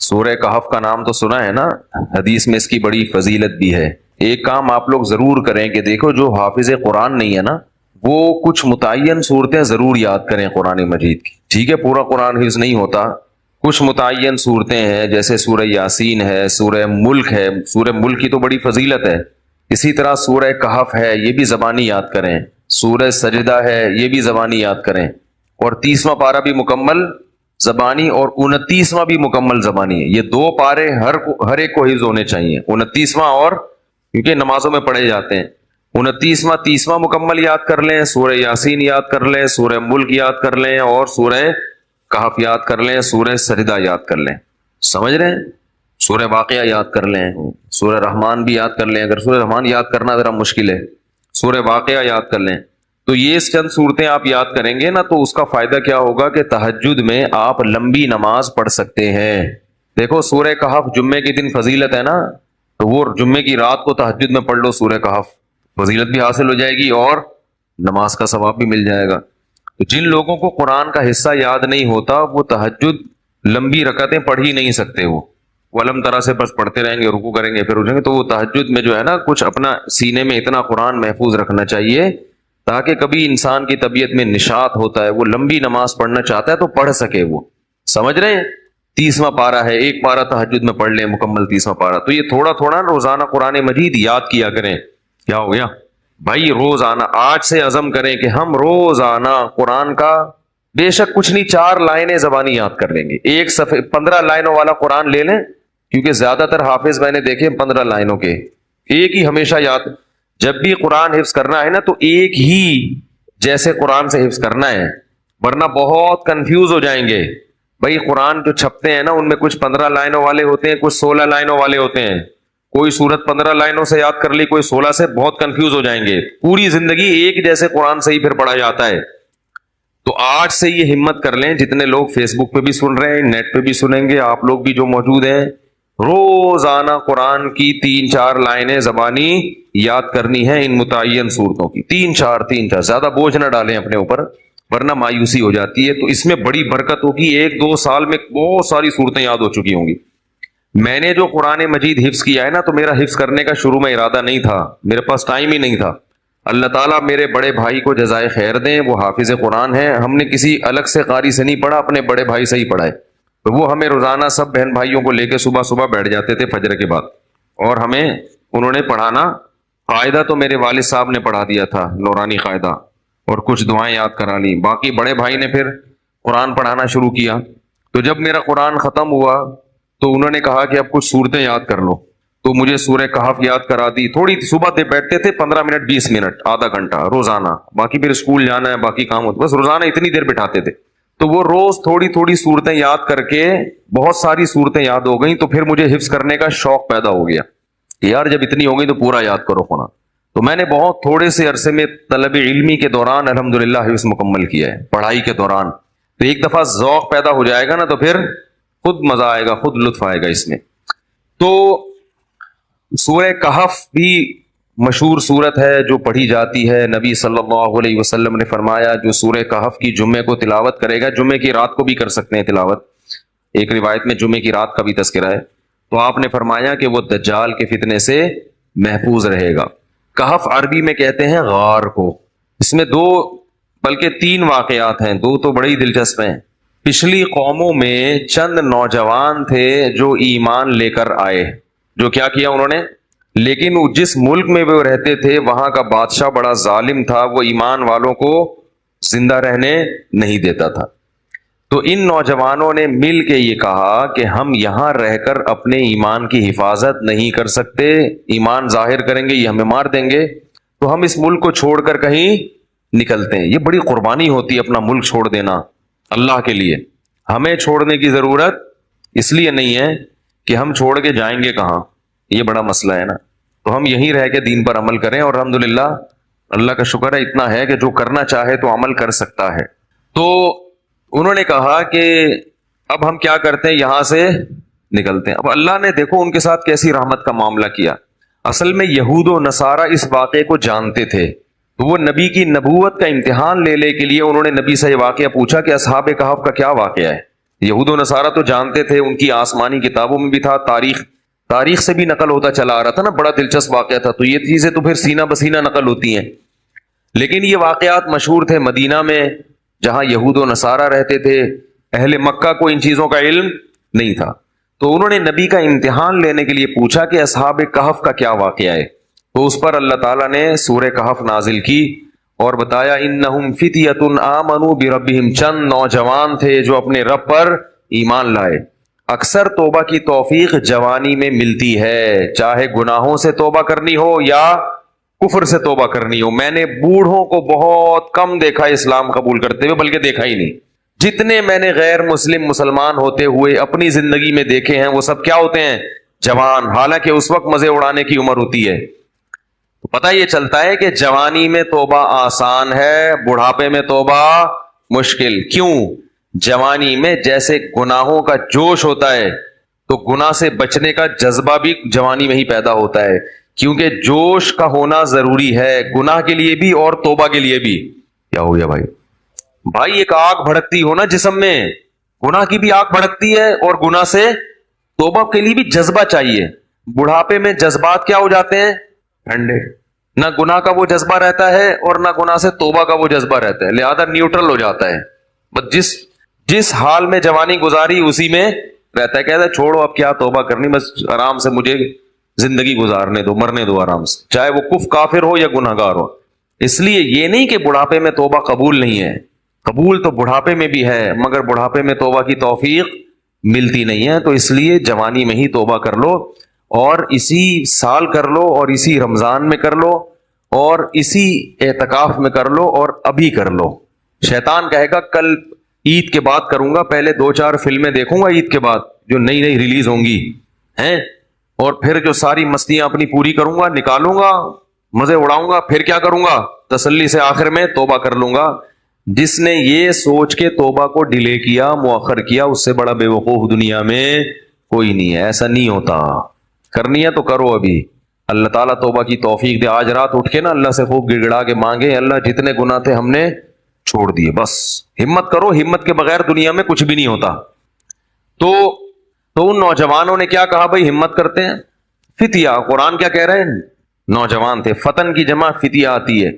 سورہ کہف کا نام تو سنا ہے نا، حدیث میں اس کی بڑی فضیلت بھی ہے۔ ایک کام آپ لوگ ضرور کریں کہ دیکھو جو حافظ قرآن نہیں ہے نا، وہ کچھ متعین صورتیں ضرور یاد کریں قرآن مجید کی، ٹھیک ہے؟ پورا قرآن حفظ نہیں ہوتا، کچھ متعین صورتیں ہیں، جیسے سورہ یاسین ہے، سورہ ملک ہے، سورہ ملک کی تو بڑی فضیلت ہے، اسی طرح سورہ کہف ہے، یہ بھی زبانی یاد کریں، سورہ سجدہ ہے، یہ بھی زبانی یاد کریں، اور 30واں پارہ بھی مکمل زبانی اور 29واں بھی مکمل زبانی ہے۔ یہ دو پارے ہر ایک کو حفظ ہونے چاہیے، 29واں اور کیونکہ نمازوں میں پڑھے جاتے ہیں، 29واں 30واں مکمل یاد کر لیں، سورہ یاسین یاد کر لیں، سورہ ملک یاد کر لیں، اور سورہ کہف یاد کر لیں، سورہ سجدہ یاد کر لیں، سمجھ رہے ہیں؟ سورہ واقعہ یاد کر لیں، سورہ رحمان بھی یاد کر لیں، اگر سورہ رحمان یاد کرنا ذرا مشکل ہے، سورہ واقعہ یاد کر لیں۔ تو یہ چند صورتیں آپ یاد کریں گے نا، تو اس کا فائدہ کیا ہوگا کہ تہجد میں آپ لمبی نماز پڑھ سکتے ہیں۔ دیکھو سورہ کہف جمعے کے دن فضیلت ہے نا، تو وہ جمعے کی رات کو تہجد میں پڑھ لو سورہ کہف، فضیلت بھی حاصل ہو جائے گی اور نماز کا ثواب بھی مل جائے گا۔ تو جن لوگوں کو قرآن کا حصہ یاد نہیں ہوتا، وہ تہجد لمبی رکعتیں پڑھ ہی نہیں سکتے، وہ علم طرح سے بس پڑھتے رہیں گے، رکوع کریں گے پھر اٹھیں گے، تو وہ تہجد میں جو ہے نا کچھ اپنا سینے میں اتنا قرآن محفوظ رکھنا چاہیے تاکہ کبھی انسان کی طبیعت میں نشاط ہوتا ہے، وہ لمبی نماز پڑھنا چاہتا ہے تو پڑھ سکے، وہ سمجھ رہے ہیں؟ 30واں پارہ ہے، ایک پارہ تہجد میں پڑھ لیں مکمل 30واں پارہ، تو یہ تھوڑا تھوڑا روزانہ قرآن مجید یاد کیا کریں۔ کیا ہو گیا بھائی؟ روزانہ آج سے عزم کریں کہ ہم روزانہ قرآن کا بے شک کچھ نہیں 4 لائنیں زبانی یاد کر لیں گے، ایک صفحے 15 لائنوں والا قرآن لے لیں، کیونکہ زیادہ تر حافظ میں نے دیکھے 15 لائنوں کے، ایک ہی ہمیشہ یاد، جب بھی قرآن حفظ کرنا ہے نا تو ایک ہی جیسے قرآن سے حفظ کرنا ہے، ورنہ بہت کنفیوز ہو جائیں گے۔ بھائی قرآن جو چھپتے ہیں نا ان میں کچھ 15 لائنوں والے ہوتے ہیں، کچھ 16 لائنوں والے ہوتے ہیں، کوئی سورت 15 لائنوں سے یاد کر لی، کوئی 16 سے، بہت کنفیوز ہو جائیں گے، پوری زندگی ایک جیسے قرآن سے ہی پھر پڑھا جاتا ہے۔ تو آج سے یہ ہمت کر لیں، جتنے لوگ فیس بک پہ بھی سن رہے ہیں، نیٹ پہ بھی سنیں گے، آپ لوگ بھی جو موجود ہیں، روزانہ قرآن کی 3-4 لائنیں زبانی یاد کرنی ہے، ان متعین صورتوں کی 3-4 زیادہ بوجھ نہ ڈالیں اپنے اوپر ورنہ مایوسی ہو جاتی ہے۔ تو اس میں بڑی برکت ہوگی، 1-2 سال میں بہت ساری صورتیں یاد ہو چکی ہوں گی۔ میں نے جو قرآن مجید حفظ کیا ہے نا، تو میرا حفظ کرنے کا شروع میں ارادہ نہیں تھا، میرے پاس ٹائم ہی نہیں تھا۔ اللہ تعالیٰ میرے بڑے بھائی کو جزائے خیر دیں، وہ حافظ قرآن ہیں، ہم نے کسی الگ سے قاری سے نہیں پڑھا، اپنے بڑے بھائی سے ہی پڑھا ہے، تو وہ ہمیں روزانہ سب بہن بھائیوں کو لے کے صبح بیٹھ جاتے تھے فجر کے بعد، اور ہمیں انہوں نے پڑھانا، قاعدہ تو میرے والد صاحب نے پڑھا دیا تھا، نورانی قاعدہ، اور کچھ دعائیں یاد کرا لی، باقی بڑے بھائی نے پھر قرآن پڑھانا شروع کیا۔ تو جب میرا قرآن ختم ہوا تو انہوں نے کہا کہ اب کچھ صورتیں یاد کر لو، تو مجھے سورہ کہف یاد کرا دی، تھوڑی صبح دے بیٹھتے تھے 15 منٹ 20 منٹ آدھا گھنٹہ روزانہ، باقی پھر اسکول جانا ہے، باقی کام ہوتا، بس روزانہ اتنی دیر بٹھاتے تھے، تو وہ روز تھوڑی صورتیں یاد کر کے بہت ساری صورتیں یاد ہو گئیں، تو پھر مجھے حفظ کرنے کا شوق پیدا ہو گیا کہ یار جب اتنی ہو گئی تو پورا یاد کرو قرآن۔ تو میں نے بہت تھوڑے سے عرصے میں طلب علمی کے دوران الحمدللہ حفظ مکمل کیا ہے، پڑھائی کے دوران۔ تو ایک دفعہ ذوق پیدا ہو جائے گا نا تو پھر خود مزہ آئے گا، خود لطف آئے گا اس میں۔ تو سورہ کہف بھی مشہور صورت ہے جو پڑھی جاتی ہے، نبی صلی اللہ علیہ وسلم نے فرمایا جو سورہ کہف کی جمعے کو تلاوت کرے گا، جمعے کی رات کو بھی کر سکتے ہیں تلاوت، ایک روایت میں جمعے کی رات کا بھی تذکرہ ہے، تو آپ نے فرمایا کہ وہ دجال کے فتنے سے محفوظ رہے گا۔ کہف عربی میں کہتے ہیں غار کو۔ اس میں 2 بلکہ 3 واقعات ہیں، 2 تو بڑے ہی دلچسپ ہیں۔ پچھلی قوموں میں چند نوجوان تھے جو ایمان لے کر آئے، جو کیا کیا انہوں نے، لیکن جس ملک میں وہ رہتے تھے وہاں کا بادشاہ بڑا ظالم تھا، وہ ایمان والوں کو زندہ رہنے نہیں دیتا تھا۔ تو ان نوجوانوں نے مل کے یہ کہا کہ ہم یہاں رہ کر اپنے ایمان کی حفاظت نہیں کر سکتے، ایمان ظاہر کریں گے یہ ہمیں مار دیں گے، تو ہم اس ملک کو چھوڑ کر کہیں نکلتے ہیں۔ یہ بڑی قربانی ہوتی ہے اپنا ملک چھوڑ دینا اللہ کے لیے۔ ہمیں چھوڑنے کی ضرورت اس لیے نہیں ہے کہ ہم چھوڑ کے جائیں گے کہاں، یہ بڑا مسئلہ ہے نا، تو ہم یہیں رہ کے دین پر عمل کریں، اور الحمدللہ اللہ کا شکر ہے اتنا ہے کہ جو کرنا چاہے تو عمل کر سکتا ہے۔ تو انہوں نے کہا کہ اب ہم کیا کرتے ہیں، یہاں سے نکلتے ہیں۔ اب اللہ نے دیکھو ان کے ساتھ کیسی رحمت کا معاملہ کیا۔ اصل میں یہود و نصارہ اس واقعے کو جانتے تھے، تو وہ نبی کی نبوت کا امتحان لے کے لیے انہوں نے نبی سے یہ واقعہ پوچھا کہ اصحاب کہف کا کیا واقعہ ہے۔ یہود و نصارہ تو جانتے تھے، ان کی آسمانی کتابوں میں بھی تھا، تاریخ سے بھی نقل ہوتا چلا آ رہا تھا نا، بڑا دلچسپ واقعہ تھا. تو یہ چیزیں تو پھر سینہ بسینہ نقل ہوتی ہیں. لیکن یہ واقعات مشہور تھے مدینہ میں جہاں یہود و نصارہ رہتے تھے. اہل مکہ کو ان چیزوں کا علم نہیں تھا. تو انہوں نے نبی کا امتحان لینے کے لیے پوچھا کہ اصحاب کہف کا کیا واقعہ ہے. تو اس پر اللہ تعالیٰ نے سورہ کہف نازل کی اور بتایا انہم فتیۃ آمنوا بربہم، چند نوجوان تھے جو اپنے رب پر ایمان لائے. اکثر توبہ کی توفیق جوانی میں ملتی ہے، چاہے گناہوں سے توبہ کرنی ہو یا کفر سے توبہ کرنی ہو. میں نے بوڑھوں کو بہت کم دیکھا اسلام قبول کرتے ہوئے، بلکہ دیکھا ہی نہیں. جتنے میں نے غیر مسلمان ہوتے ہوئے اپنی زندگی میں دیکھے ہیں وہ سب کیا ہوتے ہیں؟ جوان. حالانکہ اس وقت مزے اڑانے کی عمر ہوتی ہے. تو پتہ یہ چلتا ہے کہ جوانی میں توبہ آسان ہے، بڑھاپے میں توبہ مشکل. کیوں؟ جوانی میں جیسے گناہوں کا جوش ہوتا ہے تو گناہ سے بچنے کا جذبہ بھی جوانی میں ہی پیدا ہوتا ہے، کیونکہ جوش کا ہونا ضروری ہے گناہ کے لیے بھی اور توبہ کے لیے بھی. کیا ہو گیا بھائی ایک آگ بھڑکتی ہو نا جسم میں، گناہ کی بھی آگ بھڑکتی ہے اور گناہ سے توبہ کے لیے بھی جذبہ چاہیے. بڑھاپے میں جذبات کیا ہو جاتے ہیں؟ ٹھنڈے. نہ گناہ کا وہ جذبہ رہتا ہے اور نہ گناہ سے توبہ کا وہ جذبہ رہتا ہے، لہذا نیوٹرل ہو جاتا ہے. بس جس حال میں جوانی گزاری اسی میں رہتا ہے. کہتا ہے چھوڑو اب کیا توبہ کرنی، بس آرام سے مجھے زندگی گزارنے دو، مرنے دو آرام سے، چاہے وہ کافر ہو یا گناہ گار ہو. اس لیے یہ نہیں کہ بڑھاپے میں توبہ قبول نہیں ہے، قبول تو بڑھاپے میں بھی ہے، مگر بڑھاپے میں توبہ کی توفیق ملتی نہیں ہے. تو اس لیے جوانی میں ہی توبہ کر لو، اور اسی سال کر لو، اور اسی رمضان میں کر لو، اور اسی اعتکاف میں کر لو، اور ابھی کر لو. شیطان کہے گا کل عید کے بعد کروں گا، پہلے 2-4 فلمیں دیکھوں گا عید کے بعد جو نئی ریلیز ہوں گی ہیں، اور پھر جو ساری مستیاں اپنی پوری کروں گا، نکالوں گا، مزے اڑاؤں گا، پھر کیا کروں گا؟ تسلی سے آخر میں توبہ کر لوں گا. جس نے یہ سوچ کے توبہ کو ڈیلے کیا، مؤخر کیا، اس سے بڑا بے وقوف دنیا میں کوئی نہیں ہے. ایسا نہیں ہوتا. کرنی ہے تو کرو ابھی. اللہ تعالیٰ توبہ کی توفیق دے. آج رات اٹھ کے نا اللہ سے خوب گڑ گڑا کے مانگے، اللہ جتنے گناہ تھے ہم نے چھوڑ دیے. بس ہمت کرو، ہمت کے بغیر دنیا میں کچھ بھی نہیں ہوتا. تو ان نوجوانوں نے کیا کہا بھائی؟ ہمت کرتے ہیں. فتیہ، قرآن کیا کہہ رہے ہیں؟ نوجوان تھے. فتن کی جمع فتیہ آتی ہے.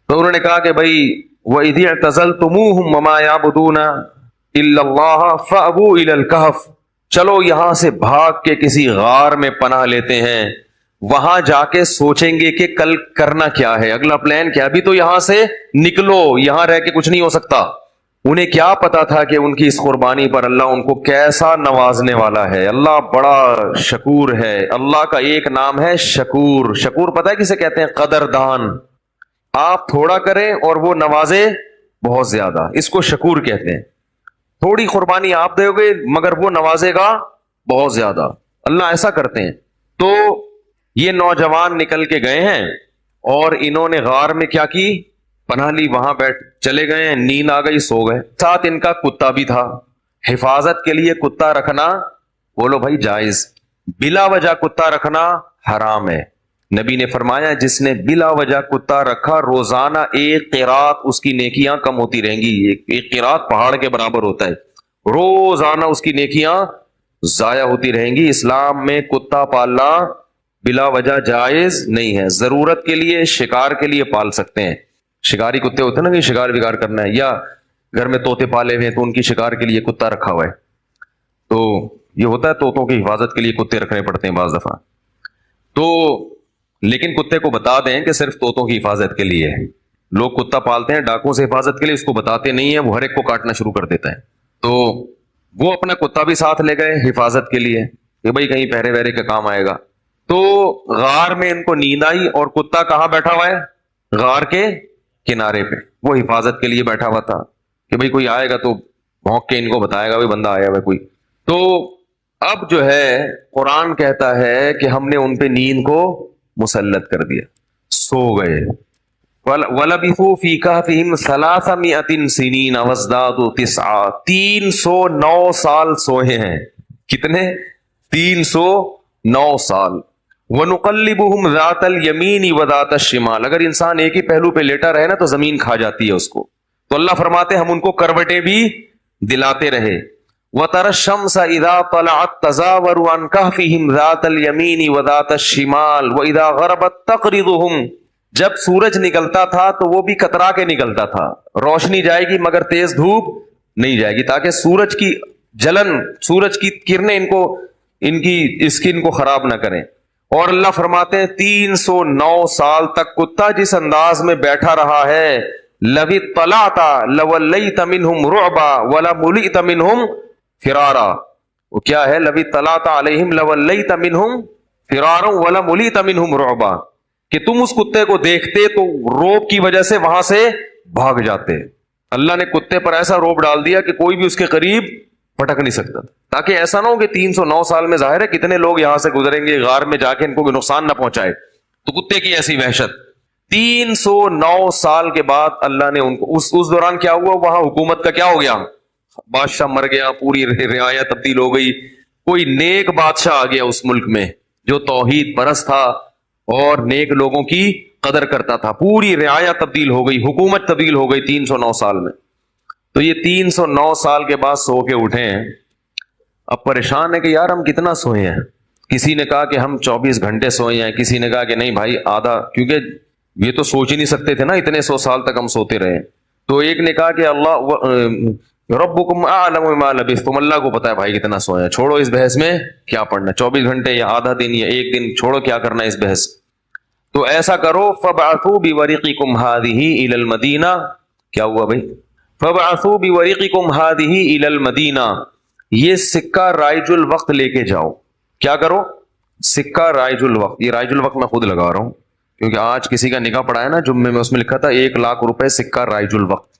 تو انہوں نے کہا کہ بھائی وَإِذِ اعْتَزَلْتُمُوهُمْ وَمَا يَعْبُدُونَ إِلَّا اللَّهَ فَأْوُوا إِلَى الْكَهْفِ، چلو یہاں سے بھاگ کے کسی غار میں پناہ لیتے ہیں، وہاں جا کے سوچیں گے کہ کل کرنا کیا ہے، اگلا پلان کیا. ابھی تو یہاں سے نکلو، یہاں رہ کے کچھ نہیں ہو سکتا. انہیں کیا پتا تھا کہ ان کی اس قربانی پر اللہ ان کو کیسا نوازنے والا ہے. اللہ بڑا شکور ہے. اللہ کا ایک نام ہے شکور. شکور پتہ ہے کسے کہتے ہیں؟ قدردان. آپ تھوڑا کریں اور وہ نوازے بہت زیادہ، اس کو شکور کہتے ہیں. تھوڑی قربانی آپ دو گے مگر وہ نوازے گا بہت زیادہ. اللہ ایسا کرتے ہیں. تو یہ نوجوان نکل کے گئے ہیں اور انہوں نے غار میں کیا کی؟ پناہ لی. وہاں بیٹھ چلے گئے ہیں، نیند آ گئی، سو گئے. ساتھ ان کا کتا بھی تھا. حفاظت کے لیے کتا رکھنا بولو بھائی جائز، بلا وجہ کتا رکھنا حرام ہے. نبی نے فرمایا جس نے بلا وجہ کتا رکھا روزانہ 1 قیرات اس کی نیکیاں کم ہوتی رہیں گی. ایک قیرات پہاڑ کے برابر ہوتا ہے. روزانہ اس کی نیکیاں ضائع ہوتی رہیں گی. اسلام میں کتا پالنا بلا وجہ جائز نہیں ہے. ضرورت کے لیے، شکار کے لیے پال سکتے ہیں. شکاری کتے ہوتے ہیں نا کہ شکار بگار کرنا ہے، یا گھر میں طوطے پالے ہوئے ہیں تو ان کی شکار کے لیے کتا رکھا ہوا ہے. تو یہ ہوتا ہے طوطوں کی حفاظت کے لیے کتے رکھنے پڑتے ہیں بعض دفعہ. تو لیکن کتے کو بتا دیں کہ صرف طوطوں کی حفاظت کے لیے ہے. لوگ کتا پالتے ہیں ڈاکوں سے حفاظت کے لیے، اس کو بتاتے نہیں ہیں، وہ ہر ایک کو کاٹنا شروع کر دیتا ہے. تو وہ اپنا کتا بھی ساتھ لے گئے حفاظت کے لیے کہ بھائی کہیں پہرے وہرے کا کام آئے گا. تو غار میں ان کو نیند آئی اور کتا کہاں بیٹھا ہوا ہے؟ غار کے کنارے پہ. وہ حفاظت کے لیے بیٹھا ہوا تھا کہ بھئی کوئی آئے گا تو بھونک کے ان کو بتائے گا بھئی بندہ آیا ہوا کوئی. تو اب جو ہے قرآن کہتا ہے کہ ہم نے ان پہ نیند کو مسلط کر دیا، سو گئے. وَلَبِثُوا فِي كَهْفِهِمْ 300 سِنِينَ وَازْدَادُوا 9 309 سال سوئے ہیں. کتنے؟ 309 سال. وَنُقَلِّبُهُمْ ذَاتَ الْيَمِينِ وَذَاتَ الشِّمَالِ، اگر انسان ایک ہی پہلو پہ لیٹا رہے نا تو زمین کھا جاتی ہے اس کو. تو اللہ فرماتے ہم ان کو کروٹیں بھی دلاتے رہے. وَتَرَى الشَّمْسَ إِذَا طَلَعَتْ تَزَاوَرُ عَنْ كَهْفِهِمْ ذَاتَ الْيَمِينِ وَذَاتَ الشِّمَالِ وَإِذَا غَرَبَتْ تَقْرِضُهُمْ. جب سورج نکلتا تھا تو وہ بھی کترا کے نکلتا تھا، روشنی جائے گی مگر تیز دھوپ نہیں جائے گی، تاکہ سورج کی جلن، سورج کی کرنیں ان کی اسکن کو خراب نہ کریں. اور اللہ فرماتے ہیں 309 سال تک کتا جس انداز میں بیٹھا رہا ہے، لَوِ اطَّلَعْتَ لَوَلَّيْتَ مِنْهُمْ رُعْبًا وَلَمُلِئْتَ مِنْهُمْ فرارا. وہ کیا ہے؟ لَوِ اطَّلَعْتَ عَلَيْهِمْ لَوَلَّيْتَ مِنْهُمْ فِرَارًا وَلَمُلِئْتَ مِنْهُمْ رُعْبًا، کہ تم اس کتے کو دیکھتے تو روب کی وجہ سے وہاں سے بھاگ جاتے. اللہ نے کتے پر ایسا روب ڈال دیا کہ کوئی بھی اس کے قریب پٹک نہیں سکتا، تاکہ ایسا نہ ہو کہ 309 سال میں ظاہر ہے کتنے لوگ یہاں سے گزریں گے، غار میں جا کے ان کو نقصان نہ پہنچائے. تو کتے کی ایسی وحشت. 309 سال کے بعد اللہ نے ان کو اس دوران کیا ہوا؟ وہاں حکومت کا کیا ہو گیا؟ بادشاہ مر گیا، پوری رعایا تبدیل ہو گئی، کوئی نیک بادشاہ آ گیا اس ملک میں جو توحید پرست تھا اور نیک لوگوں کی قدر کرتا تھا. پوری رعایا تبدیل ہو گئی، حکومت تبدیل ہو گئی 309 سال میں. تو یہ 309 سال کے بعد سو کے اٹھے ہیں. اب پریشان ہے کہ یار ہم کتنا سوئے ہیں. کسی نے کہا کہ ہم 24 گھنٹے سوئے ہیں، کسی نے کہا کہ نہیں بھائی آدھا، کیونکہ یہ تو سوچ ہی نہیں سکتے تھے نا اتنے 100 سال تک ہم سوتے رہے. تو ایک نے کہا کہ اللہ ربکم اعلم بما لبثتم، اللہ کو پتا ہے بھائی کتنا سوئے ہیں، چھوڑو اس بحث میں کیا پڑھنا، 24 گھنٹے یا آدھا دن یا ایک دن، چھوڑو کیا کرنا اس بحث. تو ایسا کرو فبعثوا بورقکم هذه الى المدینہ. کیا ہوا بھائی؟ فبعثوا بورقکم هذه الى المدینہ، یہ سکہ رائج الوقت لے کے جاؤ. کیا کرو؟ سکہ رائج الوقت. یہ رائج الوقت میں خود لگا رہا ہوں کیونکہ آج کسی کا نکاح پڑا ہے نا جمعے میں، اس میں لکھا تھا 1 لاکھ روپے سکہ رائج الوقت.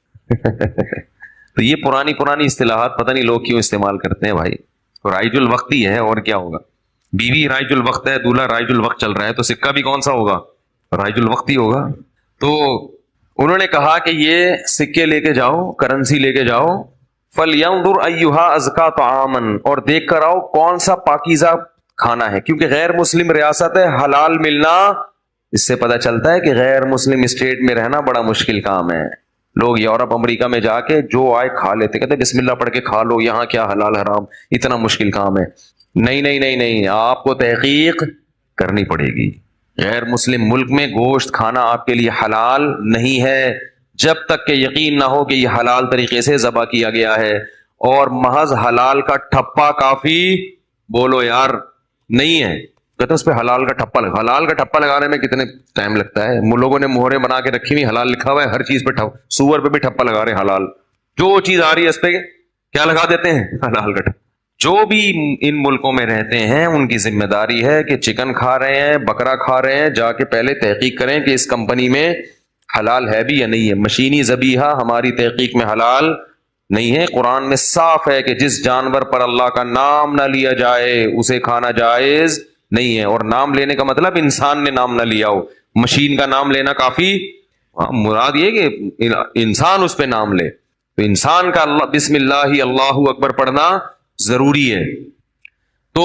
تو یہ پرانی اصطلاحات پتہ نہیں لوگ کیوں استعمال کرتے ہیں بھائی. تو رائج الوقت ہی ہے اور کیا ہوگا. بیوی رائج الوقت ہے، دولہا رائج الوقت چل رہا ہے، تو سکہ بھی کون سا ہوگا؟ رائج الوقت ہی ہوگا. تو انہوں نے کہا کہ یہ سکے لے کے جاؤ، کرنسی لے کے جاؤ. فَلْيَنْظُرْ أَيُّهَا أَزْكَىٰ طَعَامًا، اور دیکھ کر آؤ کون سا پاکیزہ کھانا ہے، کیونکہ غیر مسلم ریاست ہے، حلال ملنا، اس سے پتہ چلتا ہے کہ غیر مسلم اسٹیٹ میں رہنا بڑا مشکل کام ہے. لوگ یورپ امریکہ میں جا کے جو آئے کھا لیتے، کہتے بسم اللہ پڑھ کے کھا لو، یہاں کیا حلال حرام، اتنا مشکل کام ہے. نہیں، آپ کو تحقیق کرنی پڑے گی. غیر مسلم ملک میں گوشت کھانا آپ کے لیے حلال نہیں ہے جب تک کہ یقین نہ ہو کہ یہ حلال طریقے سے ذبح کیا گیا ہے. اور محض حلال کا ٹھپا کافی بولو یار نہیں ہے. کہتے اس پہ حلال کا ٹھپا لگانے میں کتنے ٹائم لگتا ہے. لوگوں نے مہرے بنا کے رکھی ہوئی، حلال لکھا ہوا ہے ہر چیز پہ، سور پہ بھی ٹھپا لگا رہے ہیں حلال. جو چیز آ رہی ہے اس پہ کیا لگا دیتے ہیں؟ حلال کا ٹھپا. جو بھی ان ملکوں میں رہتے ہیں ان کی ذمہ داری ہے کہ چکن کھا رہے ہیں، بکرا کھا رہے ہیں، جا کے پہلے تحقیق کریں کہ اس کمپنی میں حلال ہے بھی یا نہیں ہے. مشینی ذبیحہ ہماری تحقیق میں حلال نہیں ہے. قرآن میں صاف ہے کہ جس جانور پر اللہ کا نام نہ لیا جائے اسے کھانا جائز نہیں ہے. اور نام لینے کا مطلب انسان نے نام نہ لیا ہو، مشین کا نام لینا کافی، مراد یہ کہ انسان اس پہ نام لے. تو انسان کا اللہ بسم اللہ اللہ اکبر پڑھنا ضروری ہے. تو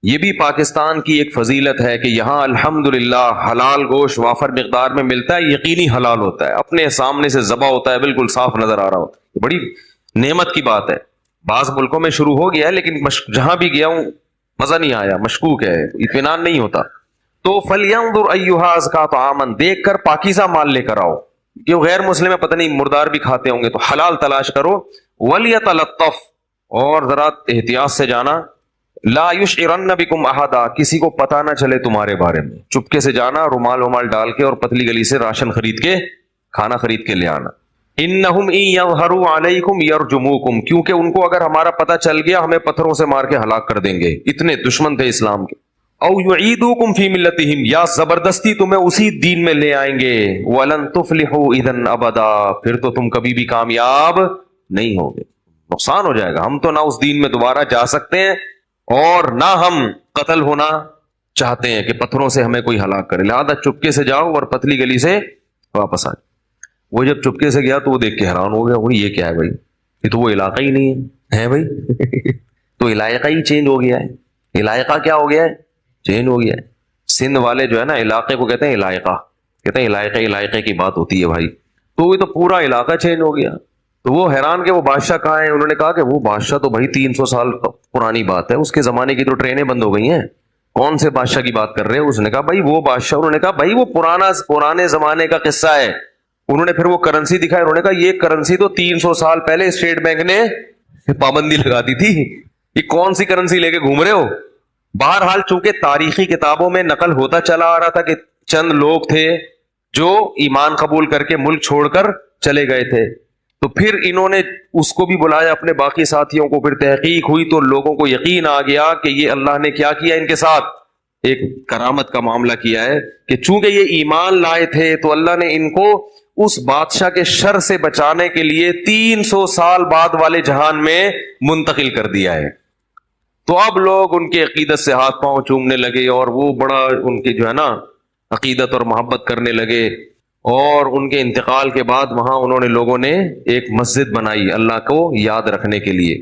یہ بھی پاکستان کی ایک فضیلت ہے کہ یہاں الحمدللہ حلال گوشت وافر مقدار میں ملتا ہے، یقینی حلال ہوتا ہے، اپنے سامنے سے ذبح ہوتا ہے، بالکل صاف نظر آ رہا ہوتا ہے. بڑی نعمت کی بات ہے. بعض ملکوں میں شروع ہو گیا ہے لیکن جہاں بھی گیا ہوں مزہ نہیں آیا، مشکوک ہے، اطمینان نہیں ہوتا. تو فَلْيَنْظُرْ أَيُّهَا أَزْكَىٰ طَعَامًا، دیکھ کر پاکیزہ مال لے کر آؤ. جو غیر مسلم ہے پتہ نہیں مردار بھی کھاتے ہوں گے، تو حلال تلاش کرو. وَلْيَتَلَطَّفْ، اور ذرا احتیاط سے جانا. لا يشعرن بكم احدا، کسی کو پتہ نہ چلے تمہارے بارے میں. چپکے سے جانا، رومال ڈال کے اور پتلی گلی سے راشن خرید کے، کھانا خرید کے لے آنا. انہم ان یظہروا علیکم یرجموکم، کیونکہ ان کو اگر ہمارا پتہ چل گیا ہمیں پتھروں سے مار کے ہلاک کر دیں گے، اتنے دشمن تھے اسلام کے. او یعیدوکم فی ملتہم، یا زبردستی تمہیں اسی دین میں لے آئیں گے. ولن تفلحوا اذا ابدا، پھر تو تم کبھی بھی کامیاب نہیں ہوگے، نقصان ہو جائے گا. ہم تو نہ اس دین میں دوبارہ جا سکتے ہیں اور نہ ہم قتل ہونا چاہتے ہیں کہ پتھروں سے ہمیں کوئی ہلاک کرے. لہذا چپکے سے جاؤ اور پتلی گلی سے واپس آ. وہ جب چپکے سے گیا تو وہ دیکھ کے حیران ہو گیا، وہ یہ کیا ہے بھائی، یہ تو وہ علاقہ ہی نہیں ہے بھائی. تو علاقہ ہی چینج ہو گیا ہے. علاقہ کیا ہو گیا ہے؟ چینج ہو گیا ہے. سندھ والے جو ہے نا علاقے کو کہتے ہیں علاقہ، کہتے ہیں علاقے کی بات ہوتی ہے بھائی. تو وہ تو پورا علاقہ چینج ہو گیا. تو وہ حیران کہ وہ بادشاہ کہاں ہے. انہوں نے کہا کہ وہ بادشاہ تو بھائی 300 سال پرانی بات ہے, اس کے زمانے کی تو ٹرینیں بند ہو گئی ہیں, کون سے بادشاہ کی بات کر رہے ہیں. اس نے کہا بھائی وہ بادشاہ. انہوں نے کہا بھائی وہ پرانے زمانے کا قصہ ہے. انہوں نے پھر وہ کرنسی دکھائی. انہوں نے کہا یہ کرنسی تو 300 سال پہلے اسٹیٹ بینک نے پابندی لگا دی تھی, یہ کون سی کرنسی لے کے گھوم رہے ہو. بہرحال چونکہ تاریخی کتابوں میں نقل ہوتا چلا آ رہا تھا کہ چند لوگ تھے جو ایمان قبول کر کے ملک چھوڑ کر چلے گئے تھے, تو پھر انہوں نے اس کو بھی بلایا اپنے باقی ساتھیوں کو. پھر تحقیق ہوئی تو لوگوں کو یقین آ گیا کہ یہ اللہ نے کیا کیا ان کے ساتھ, ایک کرامت کا معاملہ کیا ہے کہ چونکہ یہ ایمان لائے تھے تو اللہ نے ان کو اس بادشاہ کے شر سے بچانے کے لیے 300 سال بعد والے جہان میں منتقل کر دیا ہے. تو اب لوگ ان کے عقیدت سے ہاتھ پاؤں چومنے لگے اور وہ بڑا ان کی جو ہے نا عقیدت اور محبت کرنے لگے. اور ان کے انتقال کے بعد وہاں انہوں نے لوگوں نے ایک مسجد بنائی اللہ کو یاد رکھنے کے لیے.